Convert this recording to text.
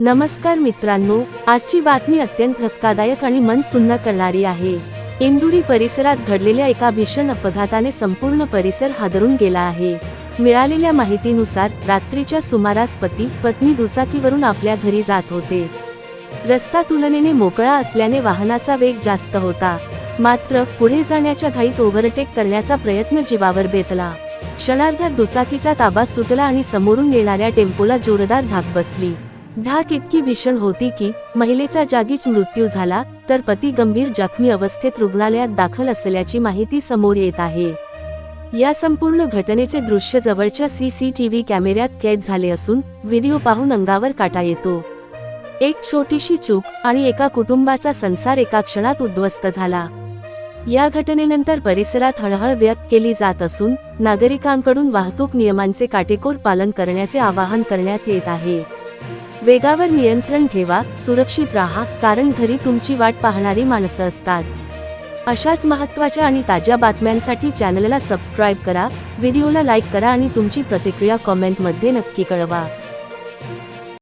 नमस्कार मित्रांनो, आजची बातमी अत्यंत धक्कादायक आणि मन सुन्न करणारी आहे। इंदुरी परिसरात घडलेल्या एका भीषण अपघाताने संपूर्ण परिसर हादरून गेला आहे। मिळालेल्या माहितीनुसार रात्रीच्या सुमारास पती पत्नी दुचाकीवरून आपल्या घरी जात होते। रस्ता तुलनेने मोकळा असल्याने वाहनाचा वेग जास्त होता, मात्र पुढे जाण्याच्या घाईत ओव्हरटेक करण्याचा प्रयत्न जीवावर बेतला। क्षणार्धात दुचाकीचा ताबा सुटला आणि समोरून येणाऱ्या टेम्पोला जोरदार धाक बसली। धाक इतकी भीषण होती की महिलेचा जागीच मृत्यू झाला, तर पती गंभीर जखमी अवस्थेत रुग्णालयात दाखल असल्याची माहिती समोर येत आहे। या संपूर्ण घटनेचे दृश्य जवळच्या सीसीटीव्ही कॅमेऱ्यात कैद झाले असून व्हिडिओ पाहून अंगावर काटा येतो। एक छोटीशी चूक आणि एका कुटुंबाचा संसार एका क्षणात उद्ध्वस्त झाला। या घटनेनंतर परिसरात हळहळ व्यक्त केली जात असून नागरिकांकडून वाहतूक नियमांचे काटेकोर पालन करण्याचे आवाहन करण्यात येत आहे। वेगावर नियंत्रण ठेवा, सुरक्षित राहा, कारण घरी तुमची वाट पाहणारी माणसं असतात। अशाच महत्त्वाच्या आणि ताज्या बातम्यांसाठी चॅनलला सबस्क्राईब करा, व्हिडिओला लाईक करा आणि तुमची प्रतिक्रिया कॉमेंटमध्ये नक्की कळवा।